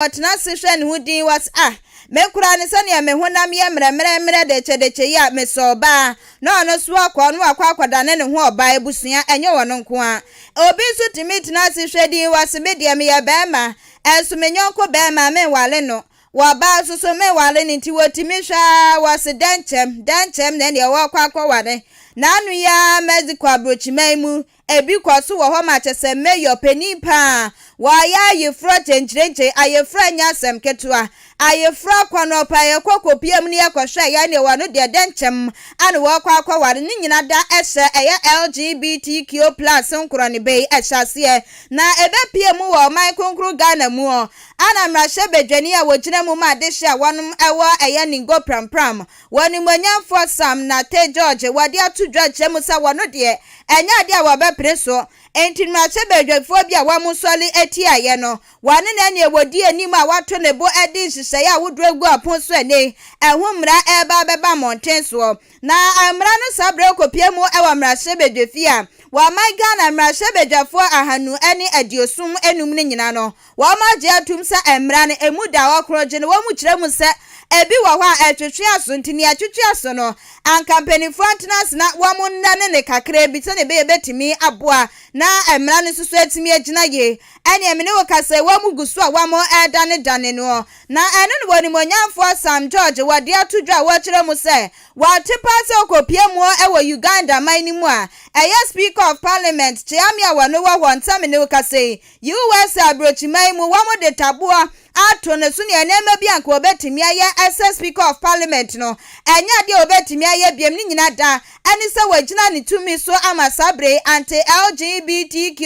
Watna session wudi was me kura ne sane me honam ye mremre de ya me soba no so akwa no akwa ne ho oba ebusua enye wono nko a obi so timit na sehwedi was me de me ye bema enso me nyonko bema me wale no waba so me wale ni ti wotimi hwa was danchem ne ne wo akwa ware na anu ya medical abrochimai mu ebi kwaso wo ho ma chese mayor penipa wa ya yefro chenchirenche ayefra nyasem ketua ayefra kwanopa yekokopiem ne yekohwa ya ne wano de denchem ane wo kwa ware ni nyina da ehye eye LGBTQ+ nkro ne bei ehase na ebepiem wo man konkro Ghana mu ana mrahye bedwani a wogina mu ma de hye wonum ewo eye ningo pram woni monyamfo Sam na te George wade atudwa kyemu sa wono de enya de a wobepreso entin mrahye bedwafo bia wamusole eti aye no wane na ne wodi anim a wato ne bo edi hyehyɛ ya wodregu apon so ene ehumra eba beba mountain so na amra no sabre kopiemu ewa mrahye bedwafi a wa Ghana mrahye bedwafo ahanu ene adiosum enum ne nyina no wa magye atum sa emra ne emu da okroje ne wo mu kyeremu se ebi wo ho a etwetwe aso ntini atwetwe aso no an company frontness na wo mu nna ne kakra bi se ne be betimi aboa na emra ne susu etimi agina ye ene emene wo kase wo mu gusu a wo mo dane no na ene no woni monyamfo Sam George wade atudwa wo kyeremu se wa tipa se okopiemu ewo Uganda mani mu a eye speaker of parliament chiami awano wo wonta me ne wo kase US abrochimai mu wo mo de taboa ato ne so ne enema bi anka obetimi aye as speaker of parliament no enya de obetimi aye biem ni nyina da ani se wagina ne tumi so ama sabre anti LGBTQ+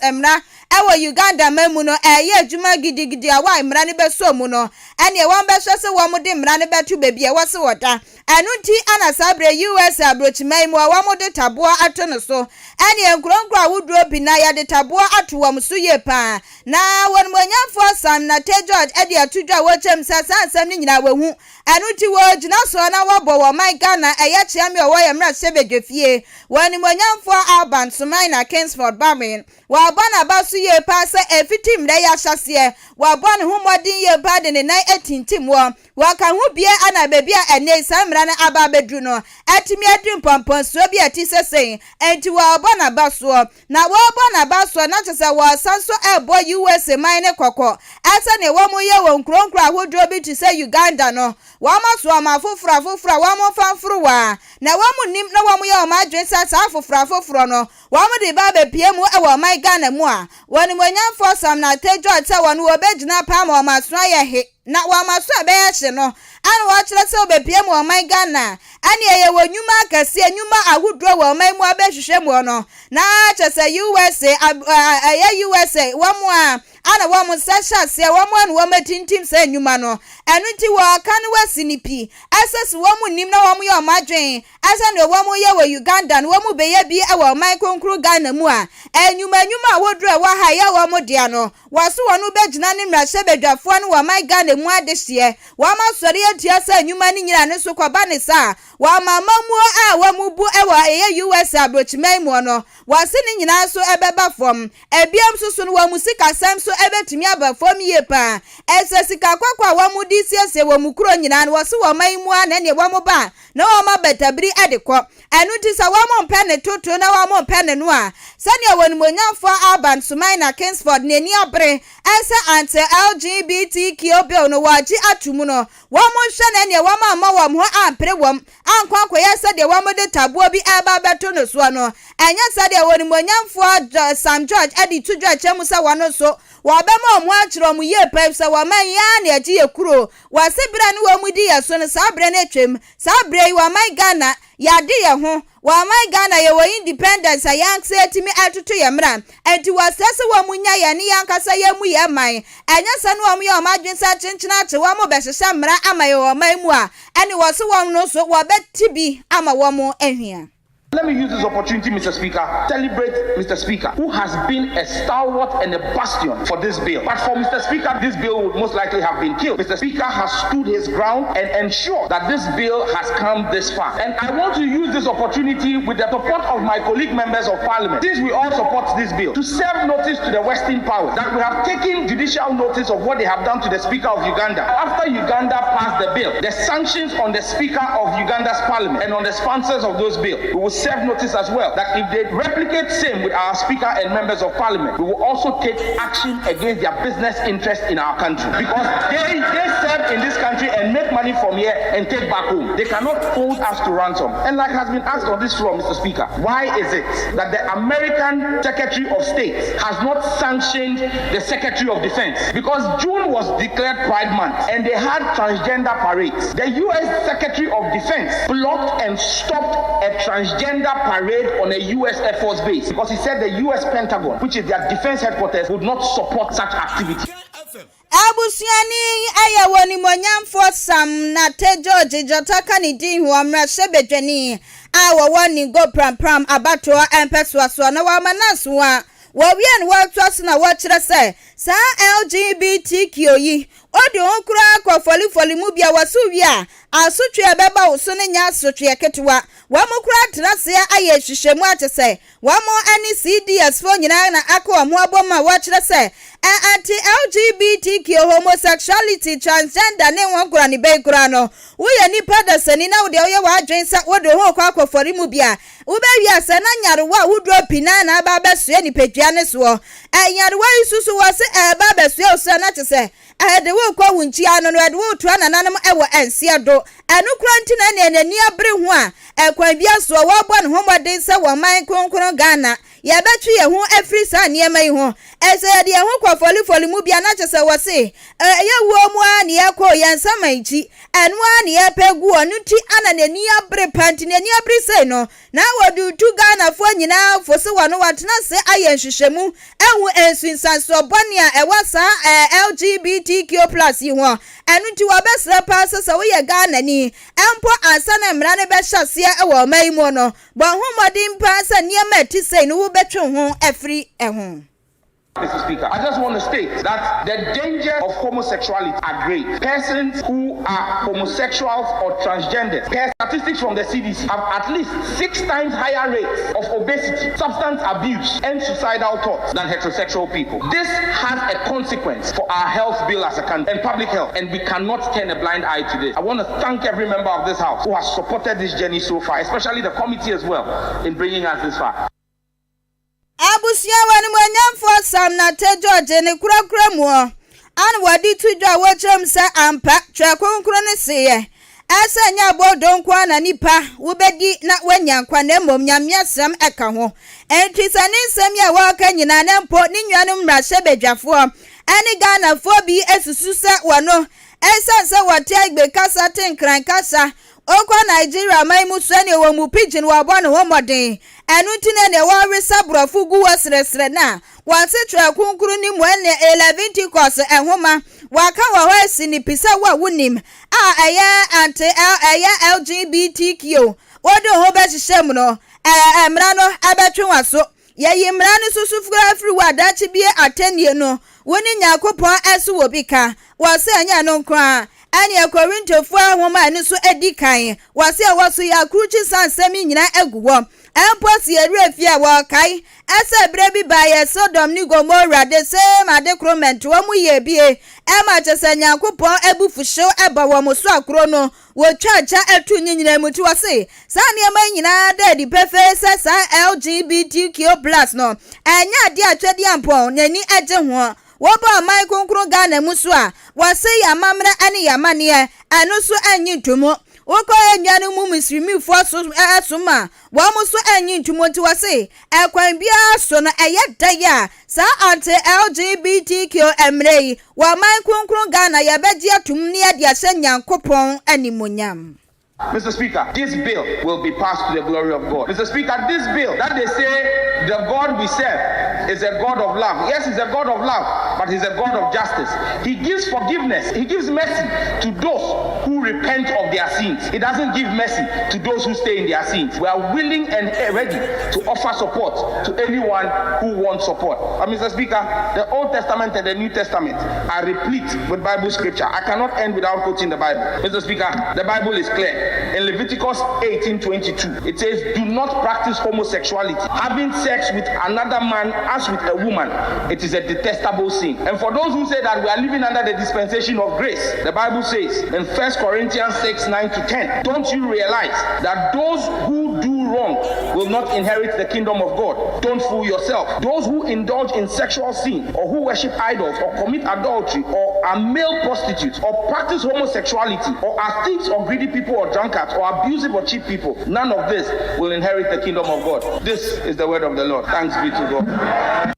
emra ewo Uganda mamu no eye adwuma gidigidi awa emra ne beso mu no ene won be hwese wo mo de emra ne betu bebi e wose woda anu ti ana sabre US abrochimai mu wa mo de taboa ato no so ene enkronkro awudro bi na ya de taboa ato wo mso ye pa na won monyamfo Sam na te George edi atudwa wo chem sasansam ni nyina wahu anu ti wo gina so na wo bo wo Ghana eye chiame wo ye mra sebedwafie woni monyamfo Alban Suman na Kingsford Barmin wa bana basu ye pa se efitim le ya hyase wa bana humodin ye ba de ne nan etintim wo ka hu bie ana bebi a ene samra na aba bedru no atimi adrim pompon so bi ati sesen enti wa bana basu na wo bana basu na chese wo sanso ebo US man ne kokko asa ne wo mo ye wo nkronkro ahodro bi ti se Uganda no wo ma so ma fofora wo mo fanforo wa na wo mo nim na wo mo ye o ma dwen sa foforo no wo mo de ba be pie mu e wo man Ghana mu a woni monyamfo Sam na te George se wo no obegina pa ma o ma so ye he na wa maso be ya hye no an wa kyerɛ sɛ obepie mu o man Ghana ani eye wo nyuma akase nyuma ahodro wo man mu abehwehwɛ mu no na kyerɛ sɛ USA wo mu a ana wo mu sahase wo mu an wo matintim sɛ nyuma no ɛno ti wo kan wasinipi asas wo mu nim na wo mu ye o madwen asa ne wo mu ye wo Uganda no wo mu be ye bi e wo man konkro Ghana mu a nyuma ahodro wo ha ya wo mu dia no waso wo no begina ne mrahye bedwafo no wo man Ghana mu adehye wa ma sori atia sa nyuma ni nyina ne so kwaba ne sa wa mama mu a wa mu bu e wa eye US abrochimai mu no wase ne nyina so ebeba fom ebiam so no wa mu sika sam so ebetumi aba fom ye pa ese sika kwakwa wa mu di siesie wa mu kuro nyina no wase wa man mu a na ne wa mu ba na wa ma betabiri adekọ enu ti sa wa mo mpe ne toto na wa mo mpe ne no a sane woni monyamfo Alban Suman na Kingsford ne ni abre ese anti LGBTQ bill no waji atumu no wo mo hwe na ne wo ma wo mo ampre wom ankwa yesa de wo mo de tabuo bi eba beto no so no enya sa de woni monyamfo Sam George edi tudwa chemu sa wono so wo be ma mo akiro mu ye pa sa wo man ya na agi ekuro wo sebra ne wo mu di ye so no sa bre na twem sa bre wo man Ghana ya de ye ho wa man Ghana ye wo independence a yank se timi atutu ye mra enti wo sese wo munya ye ne yankasa ye mu ye man enya se no wo mu ye o madwen sa chenchena che wo mo be hyehyɛ mra ama ye wo man mu a ene wo se wo no so wo betibi ama wo mo ehia Let me use this opportunity, Mr. Speaker, celebrate Mr. Speaker, who has been a stalwart and a bastion for this bill. But for Mr. Speaker, this bill would most likely have been killed. Mr. Speaker has stood his ground and ensured that this bill has come this far. And I want to use this opportunity with the support of my colleague members of Parliament, since we all support this bill, to serve notice to the Western powers that we have taken judicial notice of what they have done to the Speaker of Uganda. After Uganda passed the bill, the sanctions on the Speaker of Uganda's Parliament and on the sponsors of those bills, we will serve notice as well that if they replicate same with our Speaker and members of Parliament, we will also take action against their business interests in our country, because they serve in this country and make money from here and take back home. They cannot hold us to ransom. And like has been asked on this floor, Mr. Speaker, why is it that the American Secretary of State has not sanctioned the Secretary of Defense? Because June was declared Pride Month and they had transgender parades. The U.S. Secretary of Defense blocked and stopped a transgender parade on a U.S. Air Force base because he said the U.S. Pentagon, which is their defense headquarters, would not support such activity. Abusiani ayawoni monyamfo Sam na te George Jotaka ni din hu amra sebedwani awawani go pram abato empeswaso na wamanaswa wawian watwas na wachire se sa LGBTQ yi odi onkura akofoli mu bia wasuwi a asotwe beba wo so ne nya asotwe ketewa wamukura trase aye hwehwemu atese wamo ani CDS fo nyina na akwa mo aboma wachire se anti LGBTQ homosexuality transgender ne wonkura ni beikura no wo ye nipa da sani na wo de wo ye wa adwensa wo de ho kwa akofori mu bia wo be wi ase na nyarewa wo dro pina na ba besue ni pedua ne so nyarewa isusu wo se ba besue so na tese de wo kwa wunchi ano no de wo to ananam ewo ense do enu kranti na nani abre ho a ekwan bia so wo bo ne ho modin se wo man kronkron Ghana ya betwe ye ho afri sa niema yi ho ese de ho kwa foli mu bia na tese wo se ye wo mu a ne yakọ yansama ichi enu a ne yapegu onu ti ananani abre panti nani abre se no na wodu tu Ghana fo nyina fo se wono watena se aye hwehwemu ewu ensunsanso boni a ewasa LGBTQ+ yi ho enu ti wo besra pa se wo ye Ghana ni empo ansa na mra ne be hyase ewo mai mu no bo ho modin pa se niema ti se no wo betwe ho afri eho. Mr. Speaker, I just want to state that the danger of homosexuality are great. Persons who are homosexuals or transgenders, statistics from the CDC have at least 6 times higher rates of obesity, substance abuse, and suicidal thoughts than heterosexual people. This has a consequence for our health bill as a country and public health, and we cannot turn a blind eye to this. I want to thank every member of this House who has supported this journey so far, especially the committee as well, in bringing us this far. Abusia wani mwenyamfo Sam na te George ne kura mu an wadi tudwa wochem se ampa twa konkro ne seye asa nya bodon kwa na nipa wubedi na wanyankwa na mom nyamyasem eka ho entisane nsem ya waka nyina na mpo ni nwanum mrahye bedwafo ani Ghana fo bi esusu se wono esa se wote agbe kasa tenkran kasa okwa Nigeria mai musane wo mu pidgin wo abo ne ho modin enu tine ne wo resa brofu gu wasresre na wanse twa kunkuru ni mu ene 11 course ehoma waka wo hasi ni pisa wa wunim aya anti aya LGBTQ wodo ho be hyehyem no emra no abetwe waso ye mra ne susufura afri wadachi bie atenie no woni nyakopon esu wobika wase anya no nkwa ani Korinto fu ahoma ni so edikan wase waso ya kruchi sansemi nyina eguwo emposi erefie wa kai ese brebi baye Sodom ni Gomorrah the same adekrement wo mu ye bie ema chesanya yakopon ebufusho eba wo mo so akro no wo twacha etu nyinyina muti wase sa ne ema nyina dedi pefe sa LGBTQ+ no enya ade atwede ampon nani agye ho woba mai konkro Ghana muso a wase ya mamra ani ya mane anu so anyi ntumo woko enwanu mu muslimi fo so asuma wo mu so anyi ntumo ti wase ekwan bia so no eyedaya sa anti LGBTQ emrei wa mai konkro Ghana ya beji atum ne ade ahye nyankopon animonyam. Mr. Speaker, this bill will be passed to the glory of God. Mr. Speaker, this bill that they say the God we serve is a God of love. Yes, he's a God of love, but he's a God of justice. He gives forgiveness. He gives mercy to those who repent of their sins. He doesn't give mercy to those who stay in their sins. We are willing and ready to offer support to anyone who wants support. Mr. Speaker, the Old Testament and the New Testament are replete with Bible scripture. I cannot end without quoting the Bible. Mr. Speaker, the Bible is clear. In Leviticus 18:22, it says, do not practice homosexuality. Having sex with another man as with a woman, it is a detestable sin. And for those who say that we are living under the dispensation of grace, the Bible says in 1 Corinthians 6:9-10, don't you realize that those who do wrong will not inherit the kingdom of God? Don't fool yourself. Those who indulge in sexual sin, or who worship idols, or commit adultery, or are male prostitutes, or practice homosexuality, or are thieves or greedy people or drunkards, or abusive or cheap people, none of this will inherit the kingdom of God. This is the word of the Lord. Thanks be to God.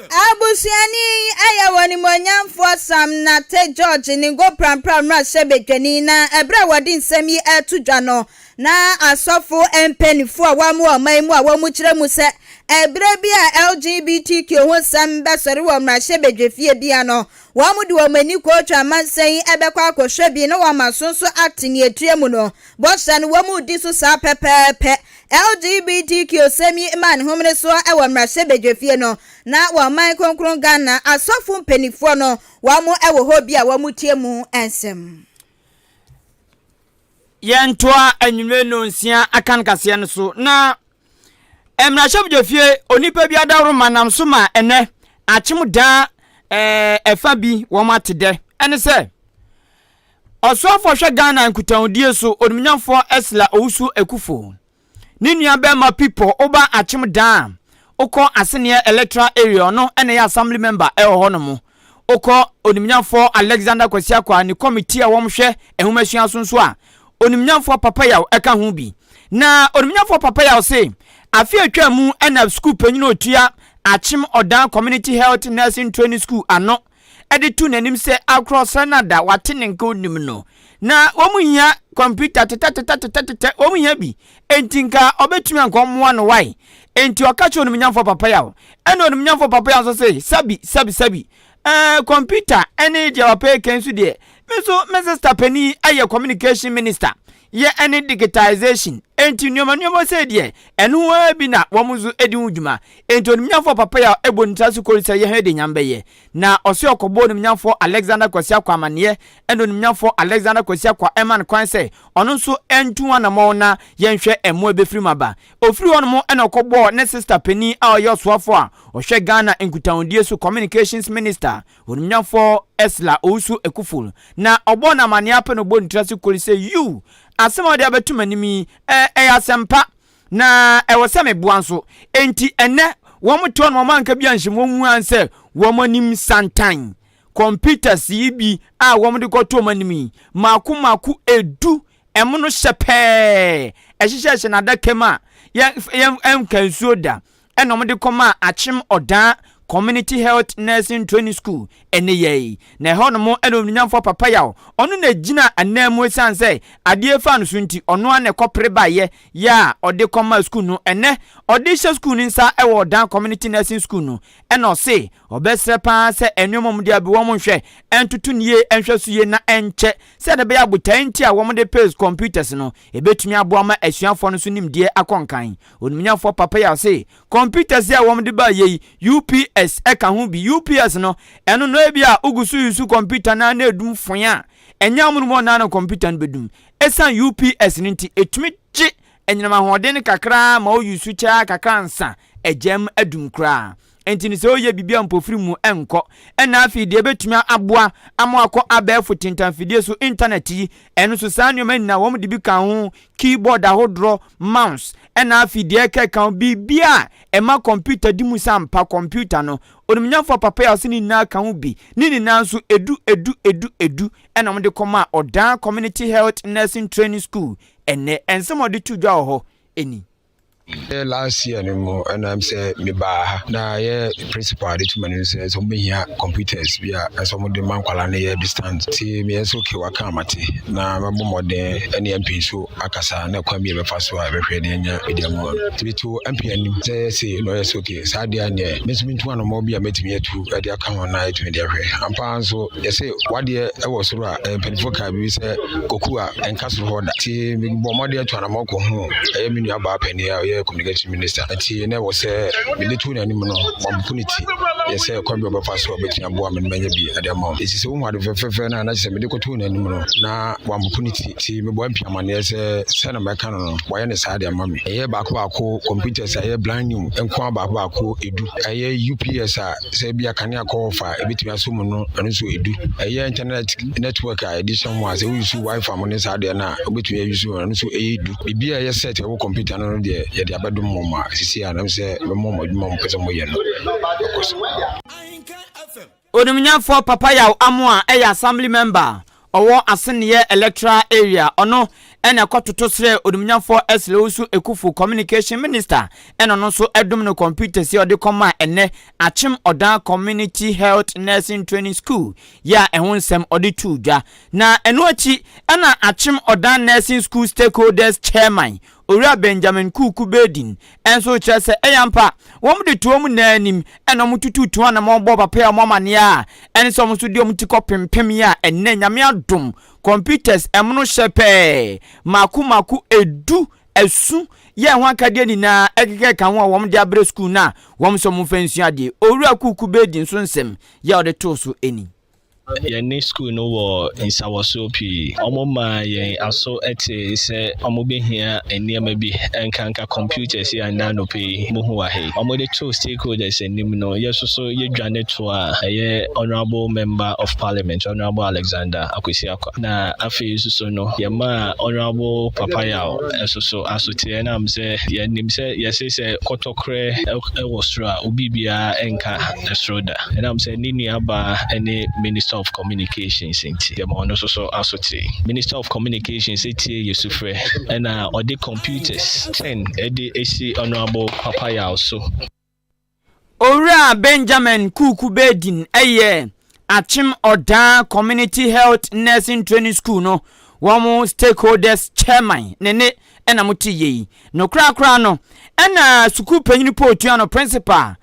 Abusiani ayawani monyamfo Sam Nate George ni go pram ra sebedwani na ebra wadi nsem yi atudwa no na asofo empenifo a wamu oman mu a wamu kire mu se ebra bi a LGBTQ ho sam besori wo mra sebedwefie bia no wamu di wo mani ko twa mansen ebekwa akohwe bi no wamasonso atini etue mu no bosan wamu di so sa pepepe LGBTQ semi man homre so ewo mra sebedwefie no na waman konkron Ghana asofo mpenifo no wamu ewo ho bi a wamu tie mu ensem yentoa anwume no nsia akan kase no so na emra shebdefie onipa bi adawro manam so ma ene achim da efa bi wo matede ene se osofo hwe Ghana nkutawdie so onimnyamfo esla owusu ekufo ni nua be ma people oba achim da okọ asene electoral area no ene ya assembly member ho no mo okọ onimnyamfo Alexander Kwasiakwa ni committee a womhwe ehumasuan sonso a onimnyamfo papa yaw eka ho bi na onimnyamfo papa yaw se afi atwa mu ena school panyino otua achim odan community health nursing training school ano ede tu nanim se across Canada watene nka onim no na omuhia computer tata omuhia bi entinka obetumi ankomwa no wai enti okacho onimnyamfo papa yaw ena onimnyamfo papa yaw so se sabi computer ene dia wape kensu de meso Mr. Penny aye communication minister ye any digitization enti nyoma se de enu wa bi na womuzu edi huduma enti onimnyamfo papa ya ebonitasu kolisa ye hede nyambe ye na ose okobo onimnyamfo Alexander Kwasiakwa amane eno onimnyamfo Alexander Kwasiakwa eman kwan se ono nso entu ana mo na yenhwe emo ebefiri maba ofiri ono mo ena okobo ne sister Penny a oyo soafo a ohwe Ghana enkutawndie so communications minister onimnyamfo Esla Owusu Ekuful na obo na amane ape no bonitasu kolisa you asema de abetumanimi asempa na ewoseme buanso enti ene womoto no manka bia nhimo hu anse womanim santan computers yibi a womde koto manimi maku edu emono shepe ehihye na dakema yem kansuoda enomde koma achim odan community health nursing training school ene ye na hono mo enomnyamfo papa yaw ono na gina anamu sanse ade fa no sunti ono ane kopre baye ya ode koma school no ene ode she school nsa ewo dan community nursing school no eno se obesre pa se enwom de abi wo mo hwe entutu nie enhwe suye na enche se de be abutanti a wo mo de page computers no ebetumi abo ama asuafo no so nimdie akonkan onimnyamfo papa yaw se computers ya wo mo de ba ye UPS eka ho bi UPS no eno no ebia ugusu yusu computer na edum fonya enyamunu mo na computer no bedum esan UPS ninti etumi gi enyama hoden kakra ma o yusu cha kakra nsa ejem adum kra enti ni se oye bibia mpofiri mu enko ena afi de betumi aboa amoakọ abefo tintanfidie so internet yi eno so sanyo na wo de bi kan ho keyboard ahodro mouse ena afi de kan bibia ema computer di mu sampa computer no onimnyamfo papa ya sini na kan ho bi ni na nso edu ena mo de koma odan community health nursing training school ene ensemo de tudwa ho eni Last year and I'm say me ba na ye principal de tuma ne say so me here computers bia some of the man kwala na ye distance ti me so ke waka amate na mabo modern NMP so akasa na kwa me be fa so a be hwe de nya media mo ti to MP anim say no yes okay sa de anya me so mintu ano mo bia metimi atu e de aka ho na etumi de hwe ampa so ye say wade e wo so ra penfo ka bi say koku a enka so ho da ti me bo mo de atu ana mo ko ho e me nua ba pani a ye communication minister ati na wo say me de tu na anim no opportunity ye say kwa be fa so betia bo am menya bi ade ma esi se wo ade fefefe na say me de ko tu na anim no na opportunity ti me bo ampia ma na say na me ka no wo ye ne sa ade ma me ye ba ko computers aye blind new enko ba ko edu aye UPS a say bia kane akọ e betimi aso mu no anu so edu aye internet network a edition was say we use wifi mo ne sa ade na obetumi use anu so edu bibia ye set wo computer no de ye de abadum mo ma sisi anam say be mo mo pese mo ye no Odumnyafo papa yaw amoa eya assembly member owo aseniye electoral area ono ena kototo sre odumnyafo eslewusu ekufu communication minister ena no so edum no computer si ode koma ene achim odan community health nursing training school ya ehonsem ode tuja na eno achi ena achim odan nursing school stakeholders chairman Owura Benjamin Kuku Bedin enso chese eyampa wom de tuom na anim ena mutututu ana mo bo papa ya mama ne a ene so mo so de omtiko pempem ya enne nyame adom computers emno shepe maku edu esu ye ho akade ni na ekeke ka ho wom de abre school na wom so mo fansu ade Owura Kuku Bedin so nsem ya ode to so eni Yenny school no war in Sawasopi. Omoma yen also ete se omobe here and near maybe Ahenkan computers here and nano pay Muhuahe. Omo the two stakeholders and Nimno, yes, so ye journey to a honorable member of parliament, Honorable Alexander Akwesiakwa. Na afi so no, Yama honorable Papaya, so Asutianam say, Yenim say, yes, say, Kotokre, Ewostra, Ubibia, Enka, Esroda. And I'm saying, Nini Aba, any minister of Communications inti the man also asoti Minister of Communications eti Yusufre and odi computers 10 edi AC honorable Papaya also Owura Benjamin Kuku Bedin eye achim odan community health nursing training school no womo stakeholders chairman nene ena muti yi no kra no ena school panyin potu no principal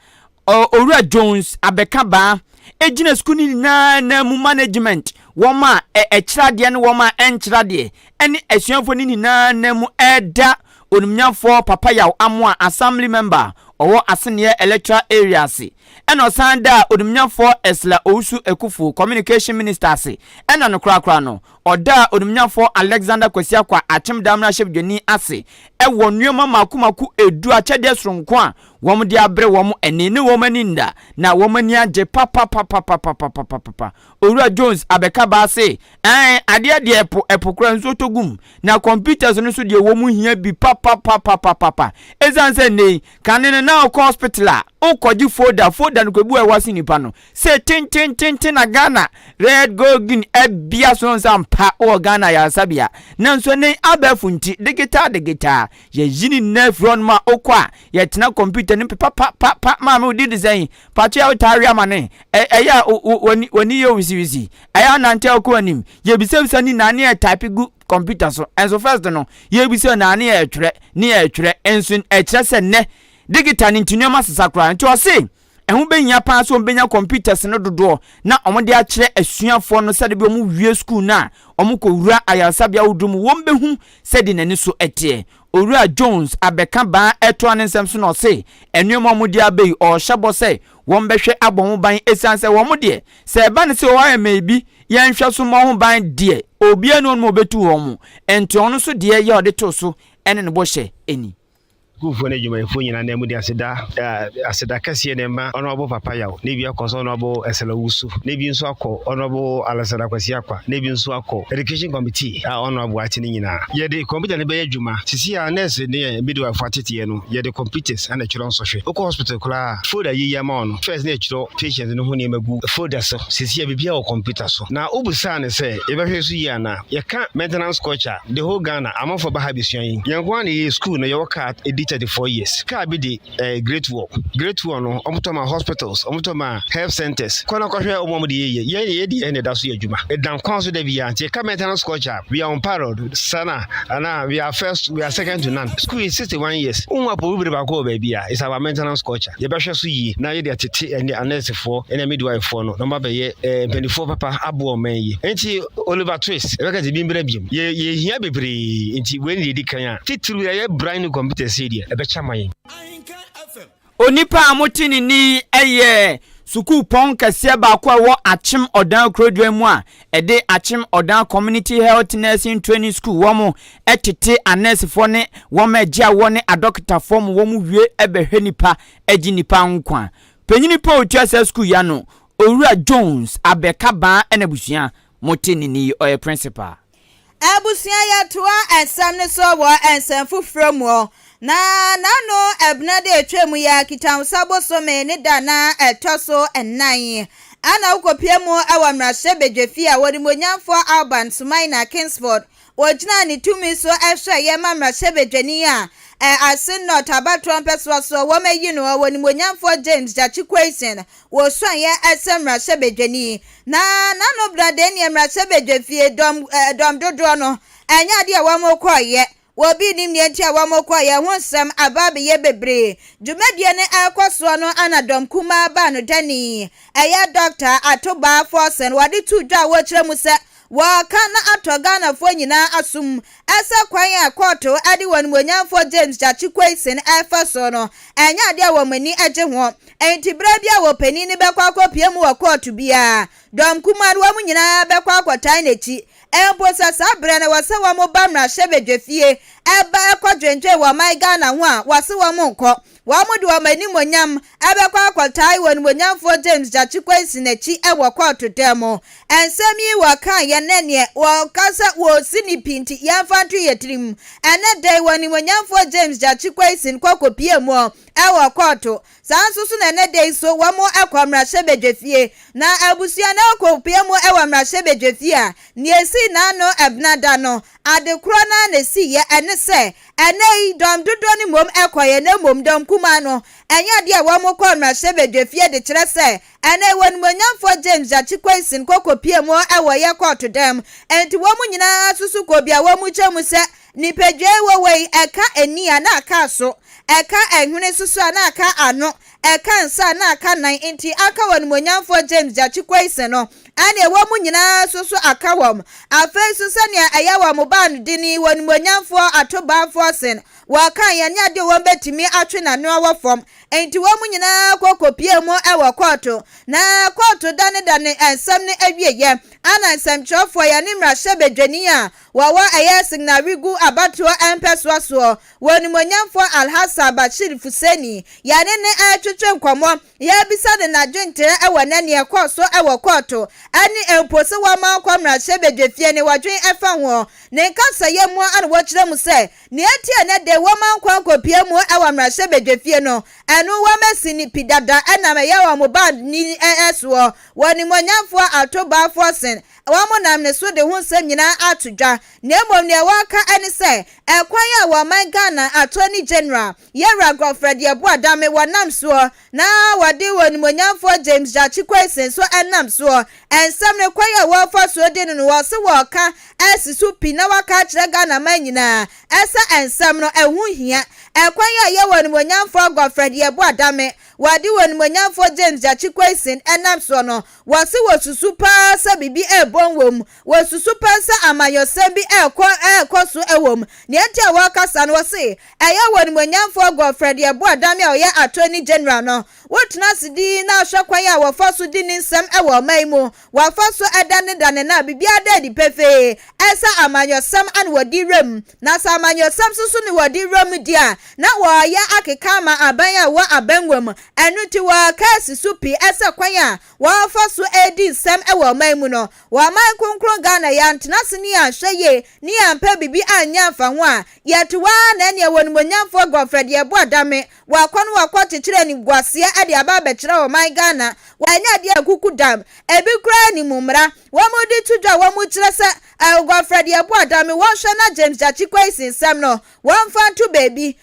Owura Jones abekaba ejina school ni na mu management woma echirade ne woma enchirade ene asuafo ni na mu eda onumnyafo papa yaw amoa assembly member owo aseniye electoral area si ena osanda onumnyafo esla ousu ekufu communication minister si ena no kra no oda onumnyafo Alexander Kasiebo achim damra shebdwani ase ewo nuoma makumaku edu achede soronko a wom de abre wom ene ne wom aninda na wom ani age papa Owura Jones abeka ba se ade de epokra nso togum na computers no so de wom hia bi papa ezanse nei kanene na hospital a okoji folder no kwebu e wasi nipa no se tin na Ghana red gold green ebia so nsampa o Ghana ya sabia na nso nei abafunti digital ye yini na from ma okwa ye tena computer ni papa ma me odi design pachi ya utari amane ya woni ye wisi aya nante okwa nim ye bisabisa ni na ne type gu computer so enso first no ye bisa na ne e twere enso e kire se ne digital ntinoma sesakra nti o se ehun benya pa so benya computers no dodo na omode a kire asuafo no sade bi omu wie school na omuko wura ayasabia wudum won behu sade nani so ete Owura Jones abeka ba eto anensem so no se enuoma omode abei o hyebo se won behwe abon ban esanse womode se ba ne se o wa maybe yen hwe so mo ho ban de obi anu no obetu won enti ono so de ye ode to so ene ne bo hye eni Kufu ne juma ifo nyina na mu di aseda kase ne ma honorable papa yaw ne bi akoso honorable eselawusu ne bi nso akọ honorable Alexander Kasiebo ne bi nso akọ education committee honorable atini nyina ye de computer ne be adwuma sisi a nurse ne midwife atete no ye de computers ana chiro nso hwe okọ hospital kula folder ye yama ono first ne chiro patient ne ho ne magu folder so sisi a bibia o computer so na obusa ne se e be hwe so yi ana ye ka maintenance culture the whole Ghana amafo ba ha bisuan ye kwa ne school no ye waka edit 34 years car bi di great war no omtoma hospitals omtoma health centers kona kwahwe omomde ye da so adwuma edan kwan so da bi anti car maintenance culture we are on parallel sana ana we are second to none school is 61 years unwa po bi ba ko ba bia is our maintenance culture ye behwe so yi na ye de atete ene anesefo ene midwife fo no ma be ye 24 papa abo man yi enti Oliver Twist e be ka bi mbra biem ye hia bebre enti we ni di kan a titru ye brain computer sedia e be chama yin onipa amotini ni eye suku pon kase ba kwa wo achim odan krodwa mu a ede achim odan community health nursing training school wo mo etete anesefo ne wo ma gia wo ne adoctor form wo mu wie ebehwe nipa agi nipa nkwa penyini pa otua school ya no Owura Jones abeka ba enabusua motini ni oye principal abusia ya toa ensam ne so wo ensam fufro mu na no ebna de etwemu ya kitamsabo so me ne dana etoso enan ana ukopie mu awamrahye bedwefi a wodi monyamfo Alban Sumaina Kingsford wojina ni tumi so ehwe ye mamrahye bedwani a asin not about trumpets so wo meyi no woni monyamfo James Jachikwesen wo swan ye esemrahye bedwani na no brade ni emrahye bedwefi dom dodo no enya de wo mokoye wobi nim ne ntia wa mokwa ya honsam ababe ye bebre dwumadie ne akoso no anadom kuma ba no dani eya doctor atoba forsen wade tu dwa wo kire mu se wa kana atoga na fo nyina asum asa kwan ya koto ade won monyamfo James Jachikwesen afaso no enya de wo mani age ho enti bra bia wo pani ni bekwa akopie mu wo koto bia dom kuma wo mu nyina bekwa akotan nechi emposa sabre na wase wa mo bamra shebedwefie eba ekwadwendwe wa my Ghana ho a wase wa mo nkọ wa mo de wa mani monyam ebekwa akwatai won monyamfo James Jachikwesen echi ewo koto demo ensemi wa kan ye nene wa kasa wo sini pinti ya fantu yetrim ene dai woni monyamfo James Jachikwesen kwakopie mu ewo koto sansusu na ene dai so wa mo akwamra shebedwefie na abusia na kwakopie mu ewo mra shebedwefie a niesi na no ebnada no adekro na na si ye ene se ene dom dodo ni mom ekoye na mom dom kuma no enya de wa mo kwa mra shebedwefie de kire se ene won monyamfo James Jachikwesen kokopie mu ewo ye koto dem enti wo mu nyina susu ko bia wo mu chemu se nipedwe wo wei eka eni a na aka so eka ehwene susu a na aka ano eka nsa na aka nan enti aka won monyamfo James Jachikwesen no ane wo mu nyina susu aka wom afesu sania ayawa mo ban dini won monyamfo atoba forsen wa kan ya nya de won betimi atwe na no awofom enti wo mu nyina kokopie mu ewo koto na koto dane ensam ne awieye ana ensam chofo ya ni mrahye bedwani a wawa aya signal rigu abato empeswa so won monyamfo Alhassan Bashir Fuseni ya ne atwetwe nkomo ya bisa de na dwentere ewo nane ekoso ewo koto ani empose wa ma kwamra shebedwefie ne wadwen efa ho ne nkasa ye mu an wo kire mu se ne atie ne de wo ma kwankopie mu awamra shebedwefie no anu wa masini pidada ana me ya wa mo band ni eso woni monyamfo atoba forsen wa mo nam ne so de ho nsem nyina atodwa ne mom ne waka ani se ekwan ya wa man Ghana Attorney General Yera Godfred Yeboadame wanam so na wade woni monyamfo James Jachikwesen so enam so ensam ne kwan ya wa fa so de no wo se wo ka asisu pi na waka kire Ghana man nyina esa ensam no ehu hia ekwan ya ye woni monyamfo Godfred Yeboadame wade woni monyamfo James Jachikwesen enam so no wo se wo susu pa sa bibi bonwom wo susu pa sa amayosem bi ekoso ewom ne entia waka sa no se eya woni monyamfo Godfred Yeboadame o ye Attorney General no wotuna sidi na hwekwan ya wo fa so di nsem ewo maimu wo fa so edane na bibi adadi pefe esa amanyosem an wodi rem na sa amanyosem susu ni wodi rem dia na wo ya akeka ma aban ya wo abanwam enu ti wo ka sisupi esa kwan ya wo fa so edi nsem ewo maimu no wo wa man konkron Ghana ya ntena ni ahweye ni ampa bibi anya fa ho a yetuwa na ene wonimonyamfo Godfred Yebo Adame wa kwano wa kwakyekyere ni gwase ade aba bekyere wa man Ghana wa nya de akuku dam ebi kura ni mumra wa mudi tudwa wa mu kyere se Godfred Yebo Adame wa hwe na James Jachikwesi nsem no wa mfa to baby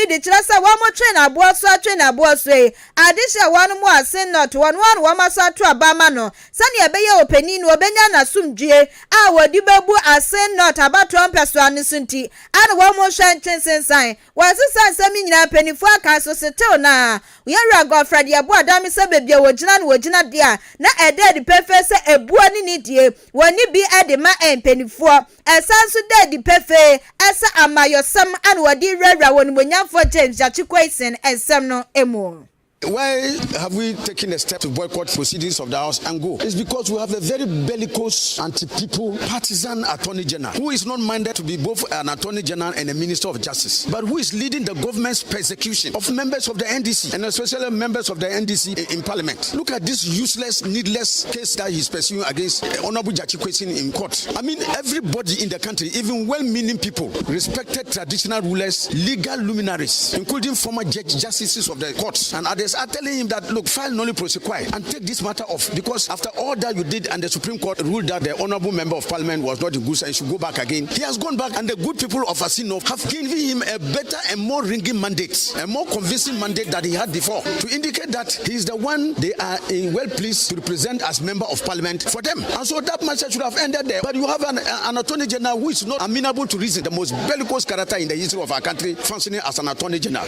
de kyere se wa mu twe na aboa so adisha wanu mu asen not wanu wa masa to abama no sane ebeye opani no obenya na sumdue a wodi bebu asen not abato ampeso anisunti ana wa mu hwe nkyensensai wa sisa sami nyina panifo aka so setel na yara Godfred Yebo Adame se bebia wogina dia na ede pefe se ebuo ni die woni bi ede ma empanifo esanso de pefe esa amayosam ana wodi rara woni monyamfo James Jachikwesi ensem no emu. Why have we taken a step to boycott proceedings of the House and go? It's because we have a very bellicose, anti-people, partisan Attorney General who is not minded to be both an Attorney General and a Minister of Justice, but who is leading the government's persecution of members of the NDC and especially members of the NDC in Parliament. Look at this useless, needless case that he's pursuing against Honorable Jachikwesi in court. I mean, everybody in the country, even well-meaning people, respected traditional rulers, legal luminaries, including former justices of the courts and others, are telling him that, look, file nolli prosequi and take this matter off, because after all that you did and the Supreme Court ruled that the honorable member of Parliament was not a good and should go back again, he has gone back, and the good people of Asino have given him a better and more ringing mandate, a more convincing mandate that he had before, to indicate that he is the one they are well pleased to represent as member of Parliament for them. And so that matter should have ended there. But you have an Attorney General who is not amenable to reason, the most bellicose character in the history of our country, functioning as an Attorney General.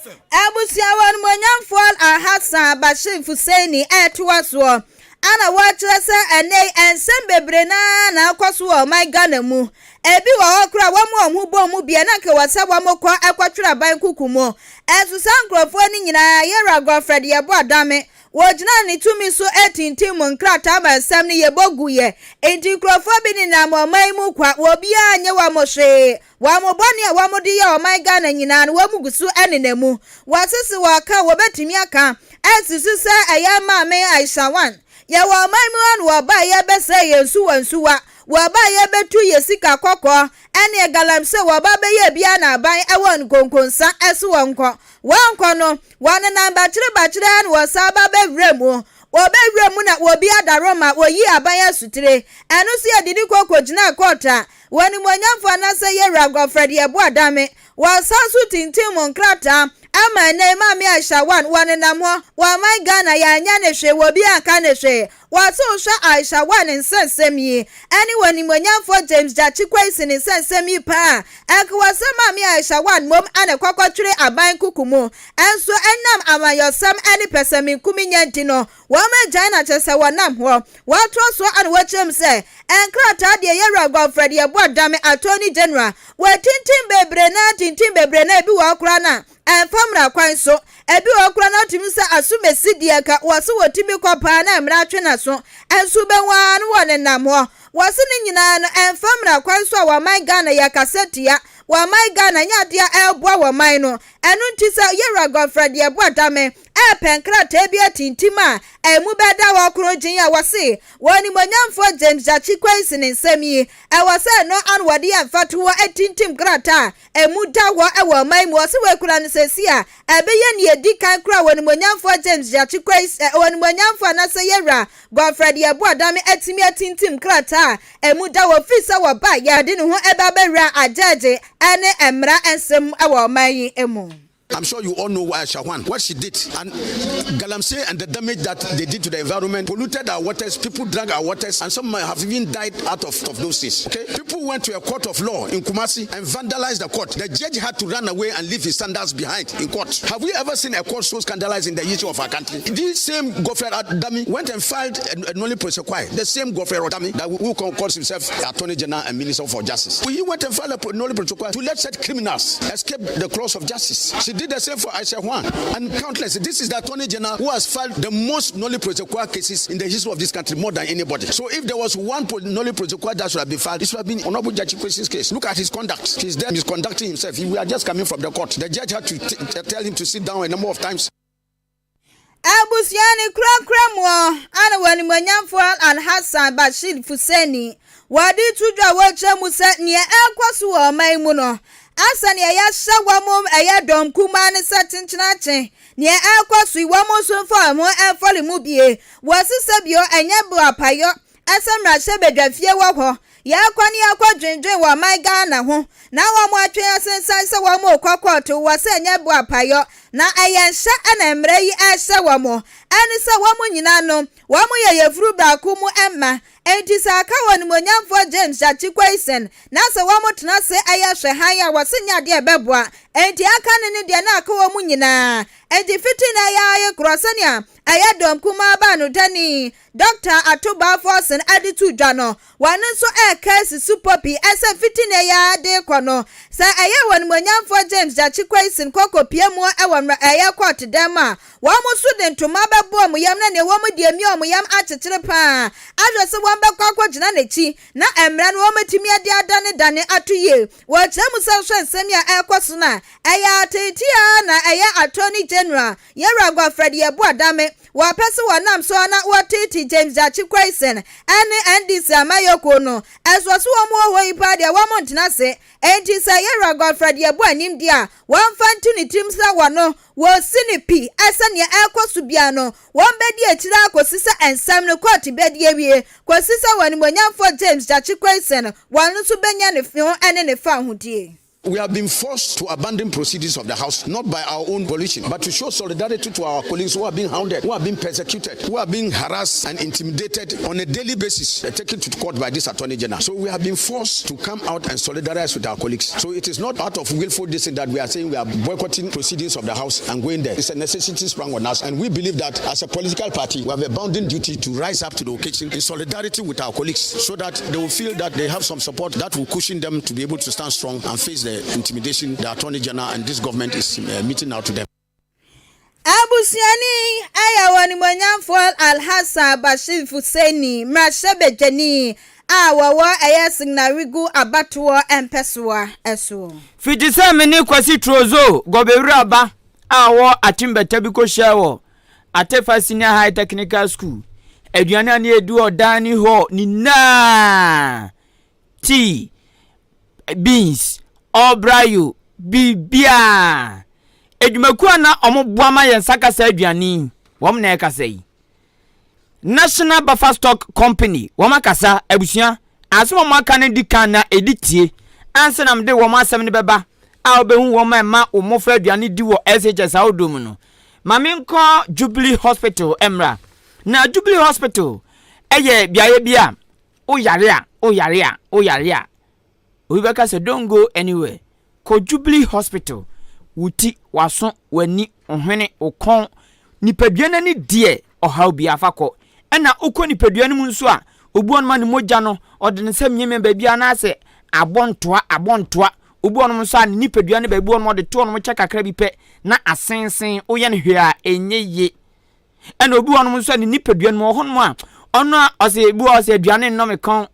Abusiawan monyamfo Hassan Bashir Husseini etwaso ana wachire se ene ensem bebre na akwaso my Ghana mu ebi wo okra wa mu bom mu bia na ke wasa wa mokọ akwatwira ban kukumo esusa nkrofo ni nyina yera Godfred Yebo Adame wojina ni tumi so etintim nkrata ba nsam ni yeboguye enti nkrofo bi ni na momai mu kwa obi anye wa mohwe wa mobone wa modi ya o my Ghana nyina na wa mugusu enenemu wasisi waka wobetimi aka esisi se ayama me Aishawan ya wa my mu wa ba ya bese yensu wansuwa wa ba ye betu yesika kokọ ene galamse wa ba be ye bia na ban ewon konkonsa esu wonko wonko no wan na bachire an wo sa ba be wremu obewremu na obi adaroma oyi aban asutire enu si adidi kokogina kota wani monyamfo na se ye Godfred Yebo Adame wa sansu tintim nkrata ama na imam ya Aishawan wan na mo wa my Ghana ya anya ne hwe wo bi aka ne hwe waso hwa Aishawan nsensem yi anyone ni monyamfo James Jachikwesi nsensem yi pa akwase mam ya Aishawan mom ane kwakwatwire aban kukumu enso enam amayosam ani pesami kuminyanti no wo ma China chese wonam ho wato so ane wachem se enkrata de yera Godfred Yebo Adame Attorney General we tintim bebre na bi wo kra na enfamra kwan so ebi okura na timi se asumesi die ka waso wotimi kopa na emra atwe na so ensu benwa no wone nam ho waso ni nyina no enfamra kwan so wa man Ghana ya kasetia wa man Ghana nya dia elboa wa man no enu ntisa yera Godfred Yebo Adame penkrata bi atintima emu beda wa okuro jin ya wase woni monyamfo James Jachikwesi nsemi wase no anwade ya fatu wa atintim krata emu da wo ewo man mu wase we kura nsesi a ebeye ne edikan kura woni monyamfo James Jachikwesi woni monyamfo na se yera Godfred Yebo Adame atimi atintim krata emu da wo fisa wo ba ya de ne ho eba bewra ajaje ene emra ensem ewo man yi emu. I'm sure you all know why Shawan, what she did, and Galamsey and the damage that they did to the environment, polluted our waters, people drank our waters, and some have even died out of those things. Okay, people went to a court of law in Kumasi and vandalized the court. The judge had to run away and leave his sandals behind in court. Have we ever seen a court so scandalized in the history of our country? This same Godfred Adame went and filed a nolli prosequi. The same Godfred Adame that who calls himself Attorney General and Minister for Justice. He went and filed a nolli prosequi to let such criminals escape the claws of justice. She did the same for Aishawan and countless. This is the Attorney General who has filed the most nolli prosequi cases in the history of this country, more than anybody. So if there was one nolli prosequi that should have been filed, it should have been Honorable Jachikwesi's case. Look at his conduct. He's there misconducting himself. We are just coming from the court. The judge had to tell him to sit down a number of times. Abusiani Kramo, and when Manyamfo and Hassan Bashir Fuseni, Wadi Tudra Wacha Musa near Aquasua Maimuno, Asan Yasha Wamum Ayadom Kuman Satin Chinache, near Aquasui Wamosun for more and Folimubie, was a Sabio and Yabua Payo, Asam Rashebe Fia Wako. Ya kwani akwa dwendwen wa my Ghana ho na wa mo atwen asensan se wa mo kwakwato wa se nya bo apayo na ayenhya na emre yi ahye wa mo ani se wa mo nyina no wa mo ye yefuru ba ku mu emma enti se aka woni monyamfo James Achikwaisen na se wa mo tena se ayehwe han ya wa se nya de beboa enti aka ne de na aka wa mo nyina enti fitina ya ye krosania ayadom kuma ba no dani Dr. Atoba Forsen aditu dwano wane so case superpi asa fitina ya de kono sa aye won monyamfo James Achikwaisen koko piemu ewamra aye court dem a wo mo student ma bebo mo yam na ne wo mo de mi o mo yam achechire pa adwese wo mbekwa gina nechi na emra no wo matimi ade dane atoye wo chemu sa so nsem ya ekoso na aye atetia na aye attorney general yera gwa Fred Yebu Adame wa pese wanam so na watiti James Achikwaisen ane NDC amayoko no eswaso wo mo wo ipa de wo mo ntena se enti sa yera gwa Fred Yebu anim dia wan fantu ni timsa wano wo sinipi asania ekoso bia no won bedi atira akosisa ensam no court bedi awie kosisa wani monyamfo James Achikwaisen wanu so benya ne fio ene ne fa hodie. We have been forced to abandon proceedings of the House, not by our own volition, but to show solidarity to our colleagues who are being hounded, who are being persecuted, who are being harassed and intimidated on a daily basis, taken to court by this Attorney General. So we have been forced to come out and solidarize with our colleagues. So it is not out of willful decision that we are saying we are boycotting proceedings of the House and going there. It's a necessity sprung on us, and we believe that as a political party, we have a bounden duty to rise up to the occasion in solidarity with our colleagues so that they will feel that they have some support that will cushion them to be able to stand strong and face the intimidation the Attorney General and this government is meeting out to them. Abusiani ayawani monyamfo Alhassan Bashir Fuseni mrashebe jeni awawa ayasinarigu abatuwa empeswa eso fitisa meni kwasi trozo gobewura ba awo atimbete biko shewo atefa senior high technical school aduane ani edu odani ho ni na tea beans obrayo bibia edwumaku na omoboama yensaka sa aduani wom na ekasai National Buffer Stock Company woma kasa abusia aso maka ne dikan na editie anse na mde woma asem ne beba a obehu woma ma omofra aduani di wo SHS awdom no maminko Jubilee Hospital emra na Jubilee Hospital eye biaye bia o yare a Ubeka say don't go anywhere. Ko Jubilee Hospital. Wuti waso wani ohwene okon nipaduane ni die ohaw bia fako. Ena okon nipaduane mu nso a obuon ma ne moja no ode ne sam nyeme ba bia na se abontoa obuon mo nso a nipaduane ba buon mo de to no mo cha kakra bi pe na asensen oye ne hwe a enye ye. Ena obuon mo nso a nipaduane mo ho no a ono ose ebu ose aduane no mekon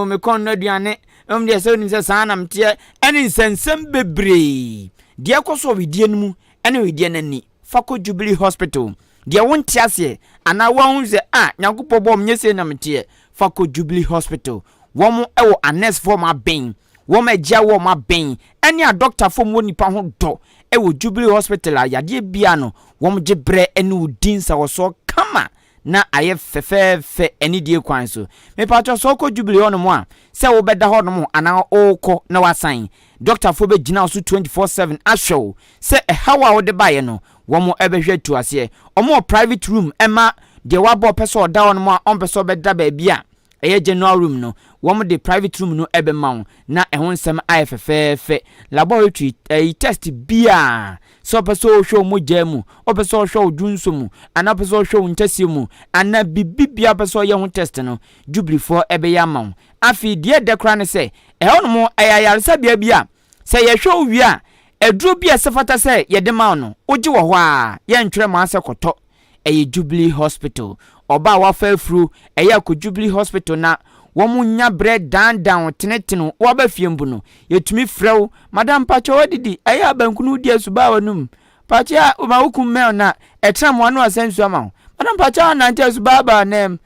mekon no aduane de so ni se sana mtie eni sensem bebre de akoso widie nmu eni widie nani fako Jubilee Hospital de wonti ase ana won ze nyankopɔ bom nyese na mtie fako Jubilee Hospital womo ewo anes for ma ben womo agya wo ma ben eni a doctor fom woni pa ho do ewo Jubilee Hospital a yade bia no womo gebre eni udin sa wo so kama na aye fefefe eni die kwan so me pato so ko Jubilee ono mo a se wo beda ho no mo ana okọ na wasan doctor fo be gina so 24/7 ashow se hawa wo de baye no wo mo ebehwe tu ase omo private room ema de wabo peso da ono mo a on peso beda ba bia eye general room no wo mo de private room no ebe ma na ehon sem aye fefefe laboratory test bia so peso show mo jamu o peso show dunso mu ana peso show ntasi mu ana bibibia peso ye ho test no Jubilee for ebe ya ma afi die dekra ne se ehon mo ayayaresa bia se ye show wi a eduro bia sefata se ye de ma no oji wo ho a ye ntwere ma ase koto eye Jubilee Hospital oba wa fa fru eye ko Jubilee Hospital na womunya bread down tenetino waba fiembu no yetumi frew madam pacho wadidi eye abankunu di asuba wanum pacha uma hukum me na etra mo anu asensu ama madam pacha na ntesu baba nem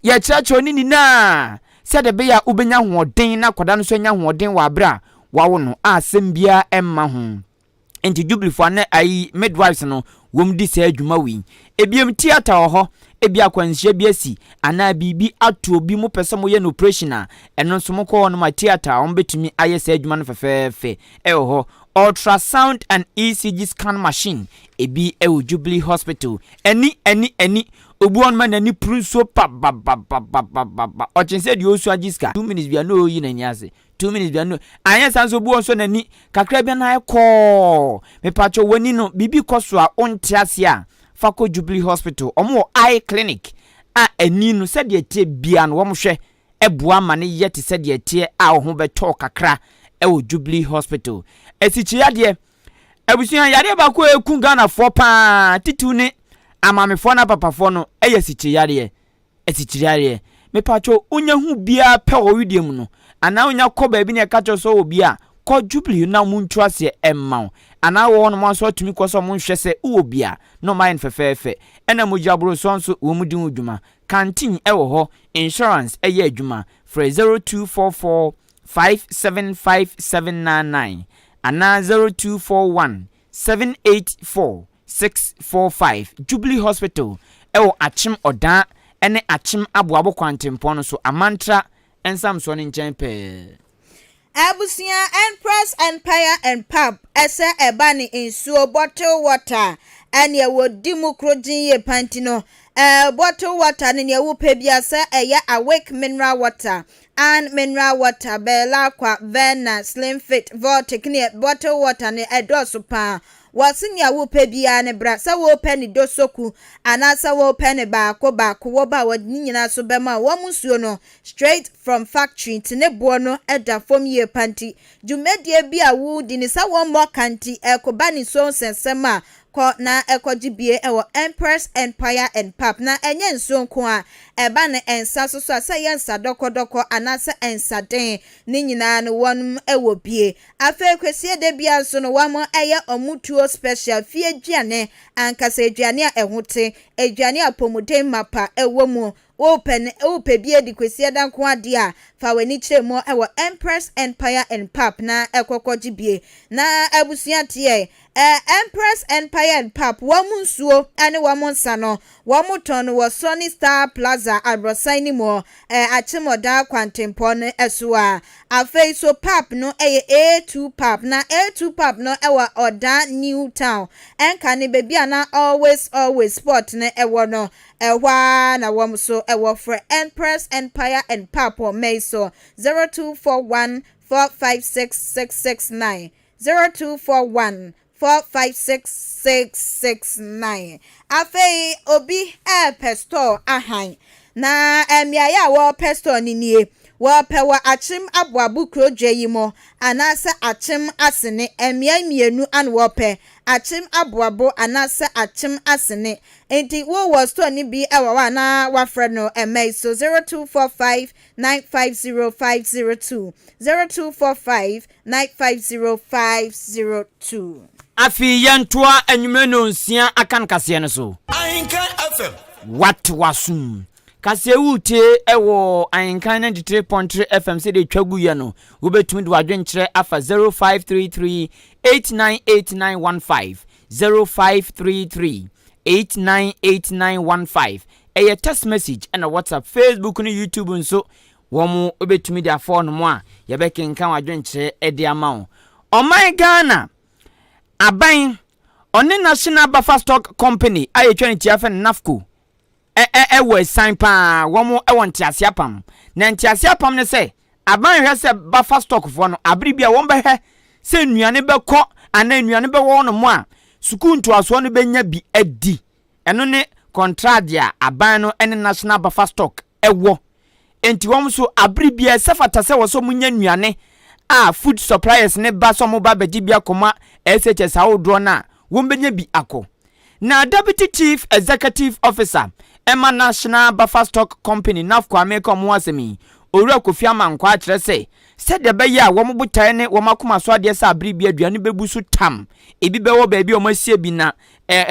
ye chiracho ni na se de be ya ubenya hoden na kwada no so nya hoden wa bra wa wo no asem bia emma ho enti jubilifo na ai midwives no wom di se adwuma wi ebiem theater ho ebia kwanhia bi asi ana bibi ato obi mu pese mo ye no operation a eno nso mo ko no ma theater on betumi aye se adwuma no fefefe ho ultrasound and ECG scan machine ebi Jubilee Hospital eni obu on man ani prunso pa ba o chen se di osu agiska 2 minutes bia no yi na nyase 2 minutes bia no anya sanso obu on so nani kakra bia na ekọ me pacho wani no bibi koso a onte ase a fako Jubilee Hospital omo eye clinic a ani no se de tie bia no wo hwe ebua ma ne yete se de tie a ho beto kakra Jubilee Hospital esichia de abusuan yare ba ko ekun Ghana fo pa titu ne amamefo na papafo no esichia de me pacho onya hu bia pe o widiem no ana onya ko ba bi ne ka cho so obi a ko Jubilee na muntu ase emma ana wo no mo so tumi ko so mo nhwe se obi a no mind fefefe ena mo jabro so nso wo mu din odwuma canteen ho insurance adwuma for 0244 575799 ana 0241 784 645 Jubilee Hospital achim oda ene achim aboabo kwantempon so amantra ensam so ne nchen pe Abusia Empress Empire and Pub ese ebani insuo bottle water and ye wo dimu krojin ye pantino bottle water ne ye wo pe bia se eya awake mineral water and mineral water bella kwa vena slim fit vortic ne bottle water ne edoso pa wasinya wo pe bia ne bra sa wo pe ni dosoku anasa wo pe ne ba ko wo ba wo nyina so be ma wo musuo no straight from factory tine bo no eda fom ye panti jumedie bia wo di ni sa wo mo kanti ekoba ni so sensema ko na ekogibie ewo Empress Empire and Pub na enye nso nko a eba ne ensa so asa yensa dokodoko anasa ensa den ni nyina no wonum ewo bie afa kwesie de bia so no wamo eye omutuo special fie aduane ankasa aduane a ehote aduane apomuden mapa ewo mu open bie di kwesie dan ko ade a fa wani kiremo ewo Empress Empire and Pub na ekokogibie na abusua tie Empress Empire and Pub wamunsuo ane wamunsa no wamuton wo Sunny Star Plaza Abrosaini mo achimoda kwantempon eso a afei so pub no A2 pub na A2 pub no ewa Oda New Town enka ne bebia na always sport ne ewo no ewa na wamso ewo for Empress Empire and Pub o meiso 0241 456669 0241 456669 afei obi pesto ahan na emiaya wo pesto ninie wo pewa achim aboabu kroje yimo anasa achim asene emia mienu an wo pe achim aboabo anasa achim asene enti wo was to ni bi ewa na wafre no emai so 0245 950502 0245 950502 afi yantoa anwume no nsia akan kase no so Ahenkan FM what wasum kase wute ewo Ahenkan 93.3 FM se de twagu ye no wo betumi de wadwenkyere afa 0533 898915 0533 898915 eye text message and WhatsApp Facebook and YouTube nso womu obetumi de afọ no mo a ye bekenkan wadwenkyere e de ama o my Ghana aban oni National Buffer Stock Company ayetwa ntiafa NAFCO we sign pa womo won tiasiapam na ntiasiapam ne se aban hwe se buffer stock fo no abribia won be hwe se nuane be kọ ana nuane be wo no mo a suku ntoaso no benya bi adi eno ne contract ya aban no ene National Buffer Stock ewo enti wom so abribia se fata se wo so munya nuane a food suppliers ne ba so mo ba bedi bia koma SHS awodro na won benya bi akọ na Deputy Chief Executive Officer Emma National Buffer Stock Company NAFCO ameka mo asemi owura Kofi Amankwa akyerɛ sɛ sɛde bɛyɛ a wɔn botae ne wɔn akoma so adeɛ sɛ abiri bi aduane bɛbu so tam ebi bɛwɔ baabi a wɔn asie bi na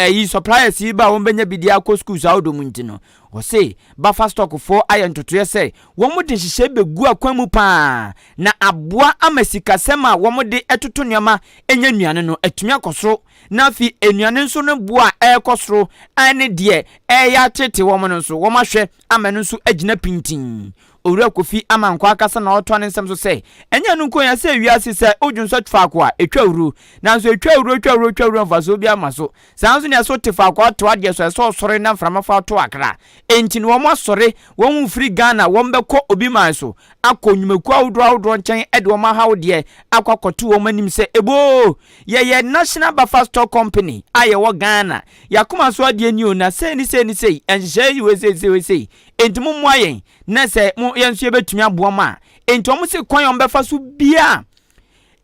yi suppliers yi ba wɔn bɛnya bi de akɔ schools a wɔdɔ mu nti no wɔse buffer stock for ayɛ ntotoyɛ sɛ wɔn de hyehyɛ bɛgu akwan mu paa na aboa ama sikasɛm a wɔn de ɛtoto nneɛma ɛnya nnuane no atumi akɔsoro na afi nnuane nso no boa ɛkɔsoro ane deɛ ɛyɛ atete wɔn no nso wɔn ahwɛ ama no nso agyina pintin owura Kofi Amankwa akasa na ɔtɔ ne nsɛm so sɛ ɛnya no nko ya sɛ wiase sɛ odwun so tfaako a etwa wuru nanso etwa wuru mfaso bi ama so sanso ne so tfaako ato ade so ɛsɔ sɔre na mframa fa to akra enti no wɔn asɔre wɔn mfiri Ghana wɔn bɛkɔ obi man so akɔ nwumaku awodro nkyɛn ɛde wɔn ahaw de akɔkɔto wɔn anim sɛ ebo yɛyɛ National Buffer Stock Company ayɛ wɔ Ghana yakoma so ade ni ona sɛ ni ɛnhyɛ yi wese enti mo mmoa yɛn na sɛ mo yɛnso yɛbɛtumi aboa ma enti wɔn se kwan wɔn bɛfa so bia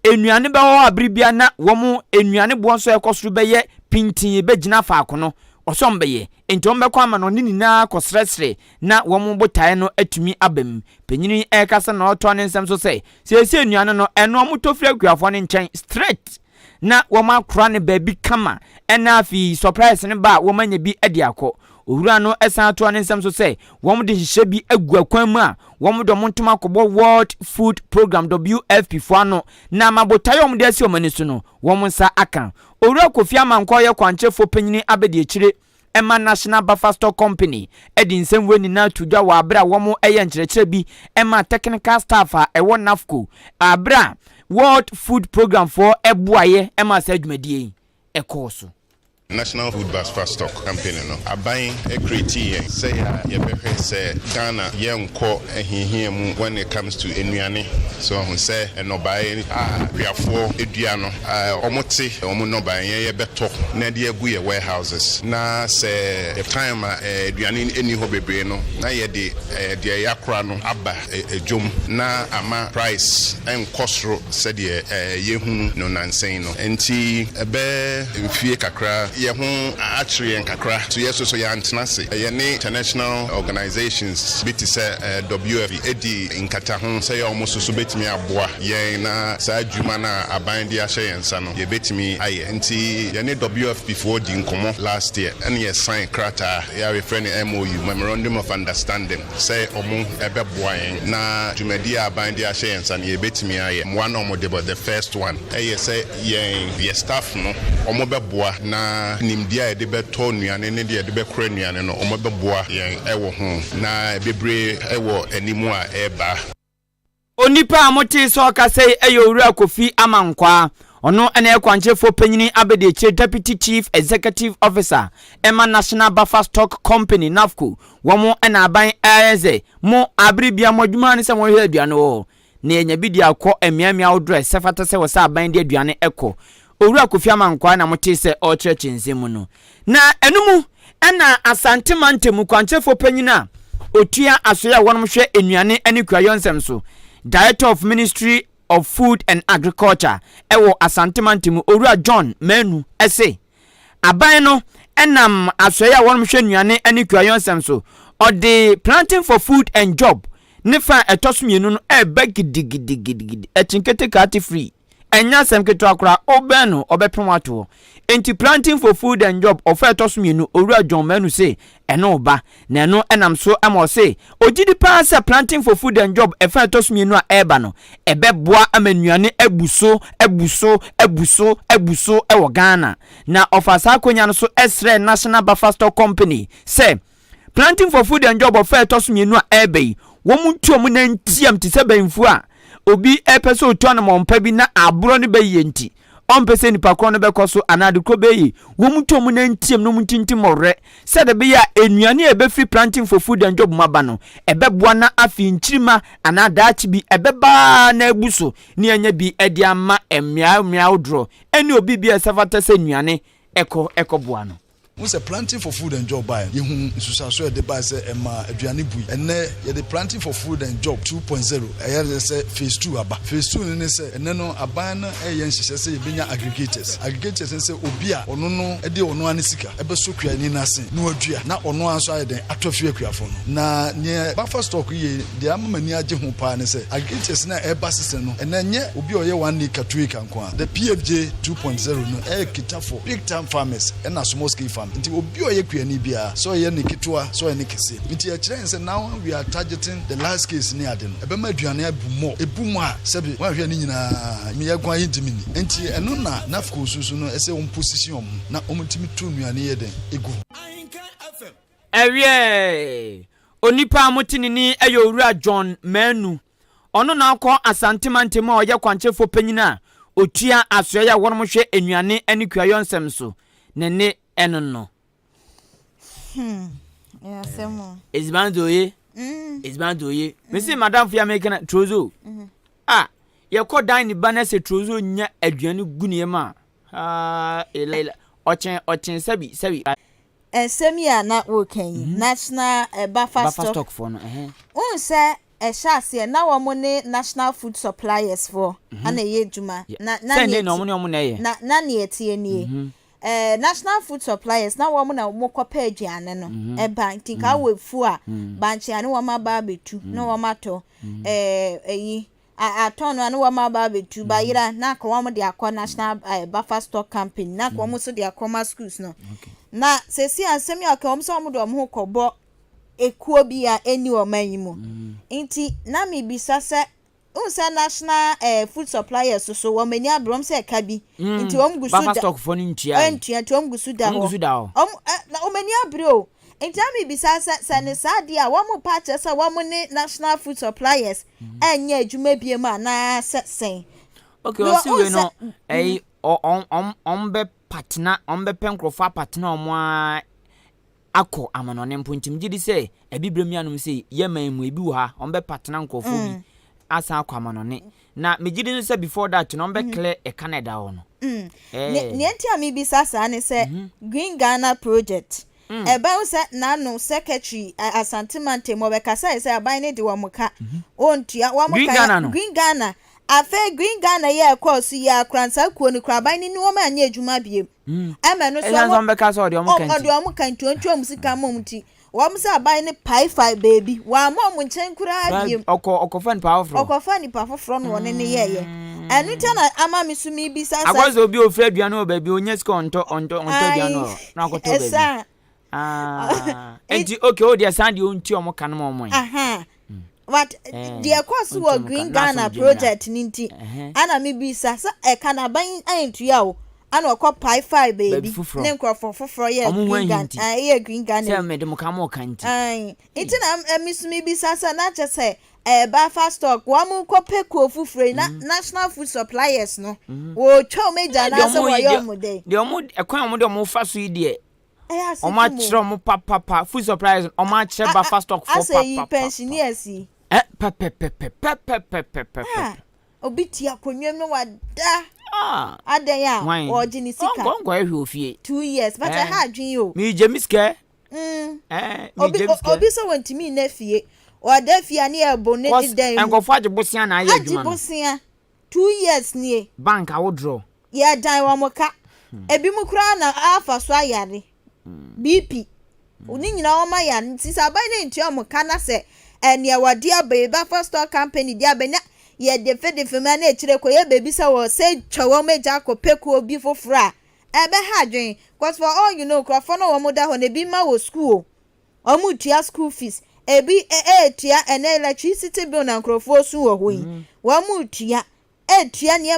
enuane bɛwɔ abribia na wɔn enuane boɔ nso ɛkɔsoro bɛyɛ pintin bɛgyina faako no ɔsɔm bɛyɛ enti wɔn bɛkɔ ama no ne nyinaa kɔsrɛsrɛ na wɔn botae no atumi abam panyini ɛkasa na ɔtɔ ne nsɛm so sɛ sɛsɛ enuane no ɛno wɔn tofiri akuafoɔ ne nkyɛn straight na wɔn akora ne baabi kama ɛna afi surprise ne ba wɔn anya bi ɛde akɔ owura no ɛsan to ne nsɛm so sɛ wɔn de hyehyɛ bi agu akwan mu a wɔn de wɔn ntoma kɔbɔ World Food Program WFP fo ano na mabotae wɔn de asi wɔn ani so no wɔn nsa aka owura Kofi Amankwa yɛ kwankyefo panyini abedi akyire ɛma National Buffer Stock Company ɛdi nsɛm wɔ nyinaa to dwa wɔ abra wɔn ɛyɛ nkyerɛkyerɛ bi ɛma technical staff a ɛwɔ NAFCO abra World Food Program for ɛboaeɛ ɛma sɛ adwumadie ɛkɔɔ so National Food Buffer Stock Company no aban ekreti yen say yebehwe say Ghana yenko ehihia mu when it comes to enuane so who say enobae hwiafo edua no omote omo nobae yen yebeto na de agu ye warehouses na say the time eduane eni ho bebre no na ye de yakra no aba ejom na ama price enkosro say de yehunu no nansen no enti ebe mfie kakra ye ho actually en kakra so yes so ya antena se ye ne international organizations biti se WFP edi nkata ho se ya almost so betimi aboa ye na sa adwuma na aban de ahye yensa no ye betimi aye nti ye ne WFP before di nkomo last year and ye sign krata ya refer ne MOU memorandum of understanding say omo ebeboa yen na dwumadi aban de ahye yensa no ye betimi aye one of the first one ye say ye staff no omo beboa na nimdia de beto nuane ne de bekora nuane no omo beboa yen ewo ho na bebre ewo animu a eba onipa amote so ka sei owura Kofi Amankwa ono ene ekwanchefo panyini abedieche Deputy Chief Executive Officer Emma National Buffer Stock Company NAFCO womo ena aban ayeze mo abribia modwuma ne se mo hwe aduane wo na enya bidi akọ emiamia odre sefata se wasa aban de aduane ekọ owura Kofi Amankwa na mote se ochreche nzemu no na enumu ena asante mantemu kwanchefo panyina otua asoya wonom hwe enuane ene kwayonsem so Director of Ministry of Food and Agriculture ewo asante mantemu owura John Manu ese aban no enam asoya wonom hwe enuane ene kwayonsem so odi planting for food and job nifa etosumienu no eba gidigidi etinkete kati free enya semketo akora obenu obepem ato enti planting for food and job of etosumienu owura John Manu say eno ba na eno enam so ama say ogidi pa say planting for food and job efa etosumienu a eba no ebeboa amanuane ebuso ewo Ghana na ofasa akonya no so esre National Buffer Stock Company say planting for food and job of etosumienu a ebe womu ntuomu na ntiam ti se banfu a obi epese otu na mompa bi na aburo ne beye nti ompese nipa kro no bekoso anade kro beye womu ntuomu na ntiam no muntintim orre se de be ya enuane ebe free planting for food and job maba no ebeboa na afi nchirima anada achi bi ebeba na ebuso ne anya bi edi ama emia odro eni obi bi esafata se nuane eko boa no we say planting for food and job buy you nsusa so de buy say ema aduane bui enne ye the planting for food and job 2.0 e say phase 2 aba phase 2 ne say enne no aban na e ye nhihye say ye benya aggregators say obi a ono no e de ono an sika e be so kua ni na sen na wadua na ono anso aye den atofie kuafo no na ne buffer stock ye de amani age ho pa ne say aggregators na e ba sese no enne nye obi oye 1 acre 2 acre nko the PFJ 2.0 no e kita for big time farmers and a small scale farm nti obi oye kuani bia so ye ne kitwa so ye ne kese nti e kire say now we are targeting the large scale ni ade no e be ma aduane abumo ebumo a sebi wa hwe ni nyina me ye gwan yintimini nti eno na nafco susu no e say on position na omtimi tu nuane ye den egu ewie onipa amotinini eyowura John Manu ono na akọ asantemante ma oye kwanchefo panyina otua asoya wonom hwe enuane ani kwayo nsem so nene eno no ya semo ezbandoye ezbandoye mesi madam fia mekana trozo ye ko dan ni banese trozo nya aduane gunie ma ela ochen sabi Semia na woken national buffer stock for no say shase na wo mo ne national food suppliers for ana ye djuma na ne etie nie national food suppliers na wo mo na mo kopa aduane no ba ntika wefu a banche ane wo ma ba betu na wo ma to atono ane wo ma ba betu ba yira na ko wo mo de akọ national buffer stock campaign na ko mo so de akọ schools no na sesi asemi akom so mo do mo kobo ekuo bia eni o manyimu nti na me bisa se unsa national food suppliers so wo mani abrom se ka bi nti wo mgusu da buffer stock for ntia entia to mgusu da ho na o mani abro nti na me bisa se ne sade a wo mo patch se wo mo ne national food suppliers enya adwuma bia ma na sen okay o si we no be partner be penkrofo partner omo akọ amanone mpontim gidi se ebibrem yanum se yeman mu ebi wo ha be partner nkofo bi asa akọ amanone na megidi se before that no be clear e Canada ho no ne entia mi bi sasa ne se Green Ghana project eba se na no secretary asantimante mo be kasa se aban ne de wo muka ontua wo muka Green Ghana afa Green Ghana ye course ya kransa kuo ni kraban ni wo ma anya adwuma biem ama no so mo be ka so de o mo kan tontom sika momti wo mo se aban ni pi 5 baby wa mo nchen kura biem okofa ni pa ofro okofa ni pa ofro no ne ye anu ta na ama mi su mi bi sasa agwazo obi ofre aduane o baby onye sika onto aduane na akoto baby enti okay o dia sandi onti o mo kan mo what the course was Green Ghana project ninti ana mi bi sa kana ban antua o ana okọ pi 5 baby ne nkrofo foforo ye Green Ghana Green Ghana say me dem ka mo kanti iti na mi bi sa na che say buffer stock wa mu kope ko fufure na national food suppliers no wo twa meja na so wo yo mu dey de omo ekwan omo de omo fa so ide o ma chiro mo papa food suppliers o ma chire buffer stock for papa as pensioners obiti akonwem no wada adan ya ojini sika gongo ehwe ofie 2 years but I had dream yo mi je miske obi so wantimi na fie oda fie na e bone den enkofo agebosia na aye adwuma no agebosia 2 years nie bank a withdraw ya dan wa moka ebi mu kra na afa so ayare BP oni nyina o ma ya nti saban na ntua moka na se ene wade abeba first store company dia benya ye defe ma na echire ko ye bebi sa wo se twawo meja akopeko obi fofora ebe ha dwen cause for all you know crofo no wo moda ho na bi ma wo school o mu tua school fees ebi tia ene electricity bill na crofo su wo ho yi wo mu tua tua ne